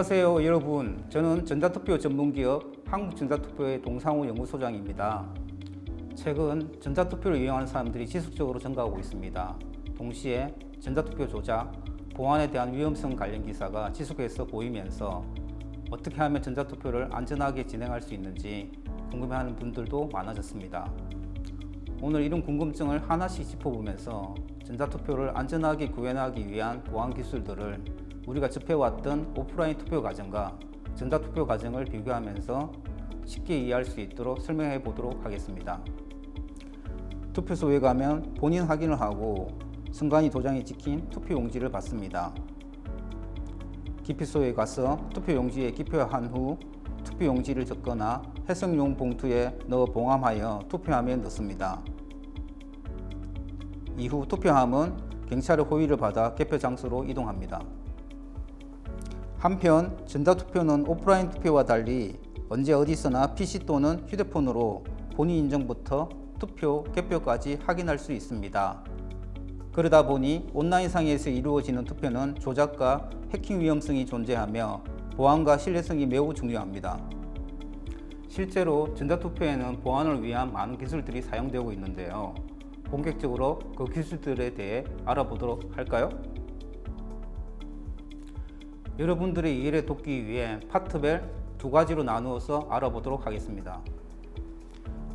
안녕하세요 여러분, 저는 전자투표 전문기업 한국전자투표의 동상우 연구소장입니다. 최근 전자투표를 이용하는 사람들이 지속적으로 증가하고 있습니다. 동시에 전자투표 조작, 보안에 대한 위험성 관련 기사가 지속해서 보이면서 어떻게 하면 전자투표를 안전하게 진행할 수 있는지 궁금해하는 분들도 많아졌습니다. 오늘 이런 궁금증을 하나씩 짚어보면서 전자투표를 안전하게 구현하기 위한 보안 기술들을 우리가 접해왔던 오프라인 투표 과정과 전자투표 과정을 비교하면서 쉽게 이해할 수 있도록 설명해 보도록 하겠습니다. 투표소에 가면 본인 확인을 하고 선관위 도장이 찍힌 투표용지를 받습니다. 기표소에 가서 투표용지에 기표한 후 투표용지를 적거나 해석용 봉투에 넣어 봉함하여 투표함에 넣습니다. 이후 투표함은 경찰의 호의를 받아 개표 장소로 이동합니다. 한편 전자투표는 오프라인 투표와 달리 언제 어디서나 PC 또는 휴대폰으로 본인 인증부터 투표, 개표까지 확인할 수 있습니다. 그러다 보니 온라인상에서 이루어지는 투표는 조작과 해킹 위험성이 존재하며 보안과 신뢰성이 매우 중요합니다. 실제로 전자투표에는 보안을 위한 많은 기술들이 사용되고 있는데요. 본격적으로 그 기술들에 대해 알아보도록 할까요? 여러분들의 이해를 돕기 위해 파트별 두 가지로 나누어서 알아보도록 하겠습니다.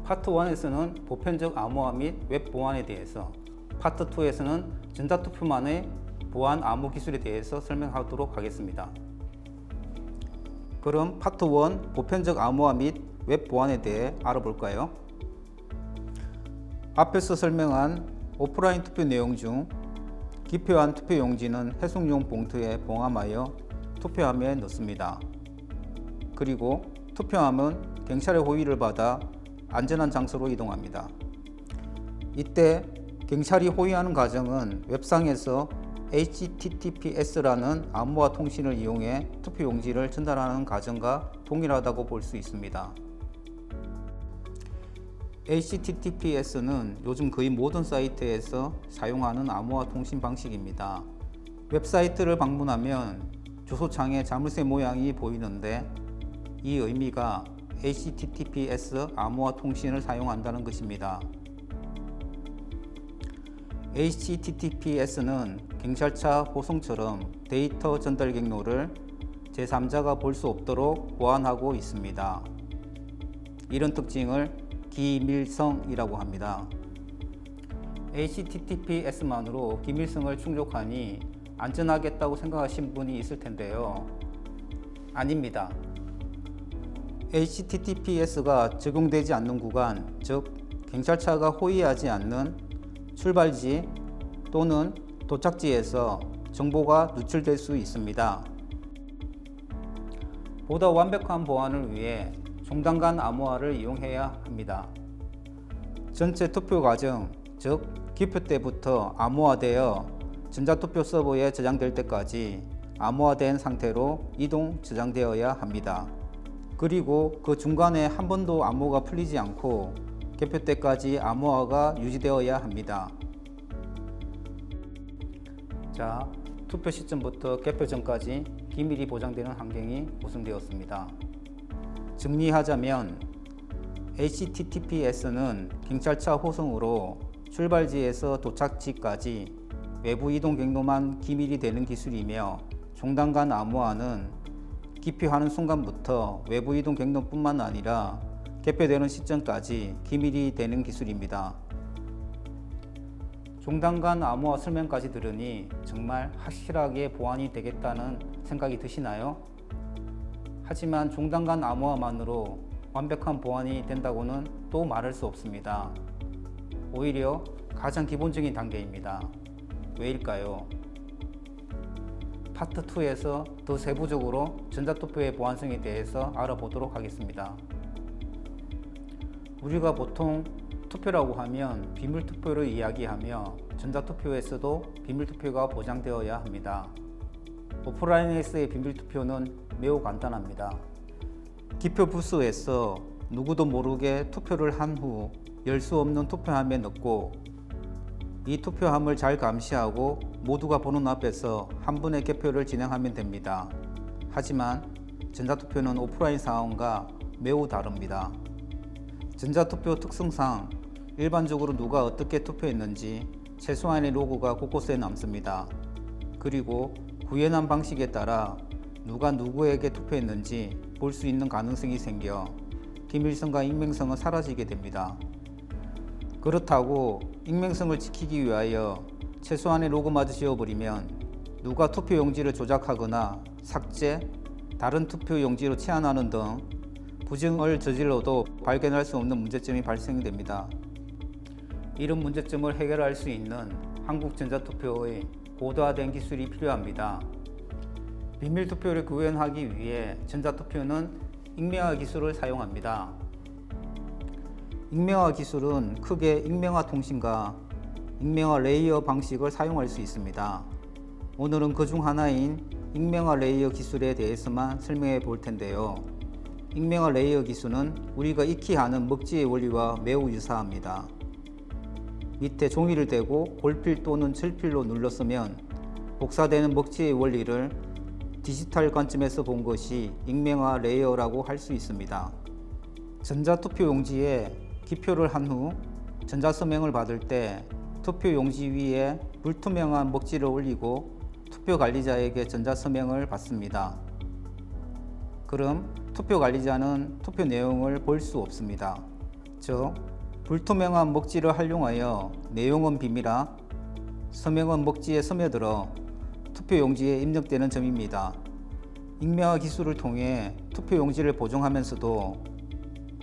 파트 1에서는 보편적 암호화 및 웹 보안에 대해서, 파트 2에서는 전자투표만의 보안 암호 기술에 대해서 설명하도록 하겠습니다. 그럼 파트 1 보편적 암호화 및 웹 보안에 대해 알아볼까요? 앞에서 설명한 오프라인 투표 내용 중 기표한 투표용지는 해송용 봉투에 봉함하여 투표함에 넣습니다. 그리고 투표함은 경찰의 호의를 받아 안전한 장소로 이동합니다. 이때 경찰이 호의하는 과정은 웹상에서 HTTPS라는 암호화 통신을 이용해 투표용지를 전달하는 과정과 동일하다고 볼 수 있습니다. HTTPS는 요즘 거의 모든 사이트에서 사용하는 암호화 통신 방식입니다. 웹사이트를 방문하면 주소창에 자물쇠 모양이 보이는데 이 의미가 HTTPS 암호화 통신을 사용한다는 것입니다. HTTPS는 경찰차 호송처럼 데이터 전달 경로를 제3자가 볼 수 없도록 보안하고 있습니다. 이런 특징을 기밀성이라고 합니다. HTTPS만으로 기밀성을 충족하니 안전하겠다고 생각하신 분이 있을 텐데요. 아닙니다. HTTPS가 적용되지 않는 구간, 즉 경찰차가 호위하지 않는 출발지 또는 도착지에서 정보가 누출될 수 있습니다. 보다 완벽한 보안을 위해 종단간 암호화를 이용해야 합니다. 전체 투표 과정, 즉 기표 때부터 암호화되어 전자투표 서버에 저장될 때까지 암호화된 상태로 이동 저장되어야 합니다. 그리고 그 중간에 한 번도 암호가 풀리지 않고 개표 때까지 암호화가 유지되어야 합니다. 자, 투표 시점부터 개표 전까지 기밀이 보장되는 환경이 구성되었습니다. 정리하자면 HTTPS는 경찰차 호송으로 출발지에서 도착지까지 외부 이동 경로만 기밀이 되는 기술이며, 종단간 암호화는 기표하는 순간부터 외부 이동 경로뿐만 아니라 개표되는 시점까지 기밀이 되는 기술입니다. 종단간 암호화 설명까지 들으니 정말 확실하게 보안이 되겠다는 생각이 드시나요? 하지만 종단간 암호화만으로 완벽한 보안이 된다고는 또 말할 수 없습니다. 오히려 가장 기본적인 단계입니다. 왜일까요? 파트 2에서 더 세부적으로 전자투표의 보안성에 대해서 알아보도록 하겠습니다. 우리가 보통 투표라고 하면 비밀투표를 이야기하며 전자투표에서도 비밀투표가 보장되어야 합니다. 오프라인에서의 비밀투표는 매우 간단합니다. 기표 부스에서 누구도 모르게 투표를 한 후 열 수 없는 투표함에 넣고 이 투표함을 잘 감시하고 모두가 보는 앞에서 한 분의 개표를 진행하면 됩니다. 하지만 전자투표는 오프라인 상황과 매우 다릅니다. 전자투표 특성상 일반적으로 누가 어떻게 투표했는지 최소한의 로그가 곳곳에 남습니다. 그리고 구현한 방식에 따라 누가 누구에게 투표했는지 볼 수 있는 가능성이 생겨 기밀성과 익명성은 사라지게 됩니다. 그렇다고 익명성을 지키기 위하여 최소한의 로그마저 지워버리면 누가 투표용지를 조작하거나 삭제, 다른 투표용지로 치환하는 등 부정을 저질러도 발견할 수 없는 문제점이 발생됩니다. 이런 문제점을 해결할 수 있는 한국전자투표의 고도화된 기술이 필요합니다. 비밀투표를 구현하기 위해 전자투표는 익명화 기술을 사용합니다. 익명화 기술은 크게 익명화 통신과 익명화 레이어 방식을 사용할 수 있습니다. 오늘은 그중 하나인 익명화 레이어 기술에 대해서만 설명해 볼 텐데요. 익명화 레이어 기술은 우리가 익히 아는 먹지의 원리와 매우 유사합니다. 밑에 종이를 대고 골필 또는 철필로 눌렀으면 복사되는 먹지의 원리를 디지털 관점에서 본 것이 익명화 레이어라고 할 수 있습니다. 전자투표 용지에 기표를 한 후 전자서명을 받을 때 투표 용지 위에 불투명한 먹지를 올리고 투표 관리자에게 전자서명을 받습니다. 그럼 투표 관리자는 투표 내용을 볼 수 없습니다. 즉, 불투명한 먹지를 활용하여 내용은 비밀화, 서명은 먹지에 스며들어 투표 용지에 입력되는 점입니다. 익명화 기술을 통해 투표 용지를 보존하면서도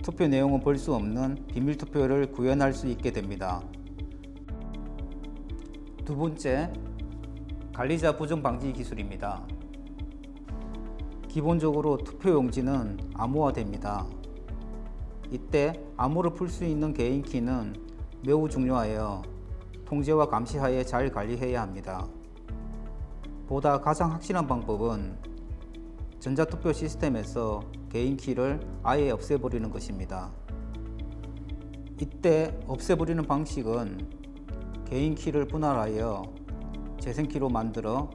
투표 내용은 볼 수 없는 비밀 투표를 구현할 수 있게 됩니다. 두 번째, 관리자 부정 방지 기술입니다. 기본적으로 투표 용지는 암호화됩니다. 이때 암호를 풀 수 있는 개인키는 매우 중요하여 통제와 감시하에 잘 관리해야 합니다. 보다 가장 확실한 방법은 전자투표 시스템에서 개인키를 아예 없애버리는 것입니다. 이때 없애버리는 방식은 개인키를 분할하여 재생키로 만들어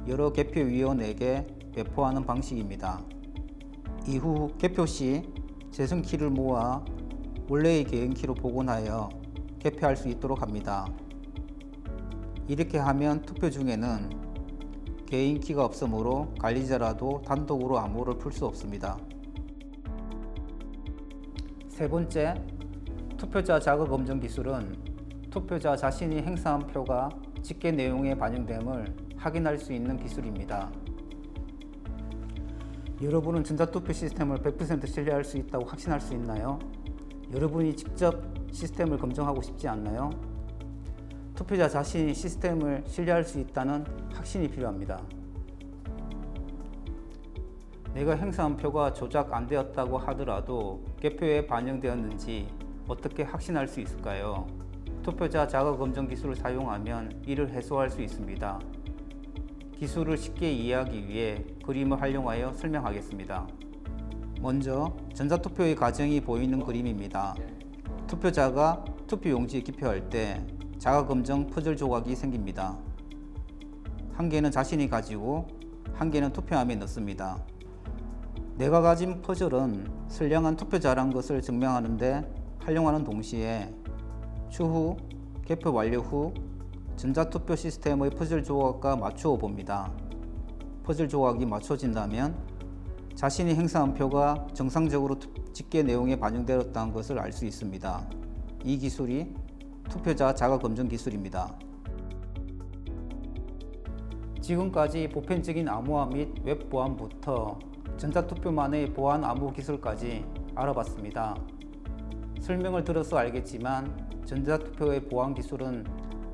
여러 개표위원에게 배포하는 방식입니다. 이후 개표 시 재생키를 모아 원래의 개인키로 복원하여 개표할 수 있도록 합니다. 이렇게 하면 투표 중에는 개인키가 없으므로 관리자라도 단독으로 암호를 풀 수 없습니다. 세 번째, 투표자 자거 검증 기술은 투표자 자신이 행사한 표가 집계 내용에 반영됨을 확인할 수 있는 기술입니다. 여러분은 전자투표 시스템을 100% 신뢰할 수 있다고 확신할 수 있나요? 여러분이 직접 시스템을 검증하고 싶지 않나요? 투표자 자신이 시스템을 신뢰할 수 있다는 확신이 필요합니다. 내가 행사한 표가 조작 안 되었다고 하더라도 개표에 반영되었는지 어떻게 확신할 수 있을까요? 투표자 자거 검증 기술을 사용하면 이를 해소할 수 있습니다. 기술을 쉽게 이해하기 위해 그림을 활용하여 설명하겠습니다. 먼저 전자투표의 과정이 보이는 그림입니다. 투표자가 투표용지에 기표할 때 자가검증 퍼즐 조각이 생깁니다. 한 개는 자신이 가지고 한 개는 투표함에 넣습니다. 내가 가진 퍼즐은 선량한 투표자란 것을 증명하는 데 활용하는 동시에 추후 개표 완료 후 전자투표 시스템의 퍼즐 조각과 맞추어 봅니다. 퍼즐 조각이 맞춰진다면 자신이 행사한 표가 정상적으로 집계 내용에 반영되었다는 것을 알 수 있습니다. 이 기술이 투표자 자가 검증 기술입니다. 지금까지 보편적인 암호화 및 웹 보안부터 전자투표만의 보안 암호 기술까지 알아봤습니다. 설명을 들어서 알겠지만 전자투표의 보안 기술은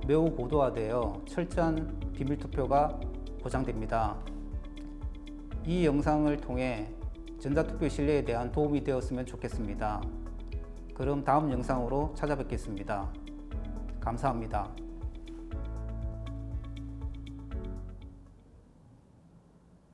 매우 고도화되어 철저한 비밀투표가 보장됩니다. 이 영상을 통해 전자투표 신뢰에 대한 도움이 되었으면 좋겠습니다. 그럼 다음 영상으로 찾아뵙겠습니다. 감사합니다.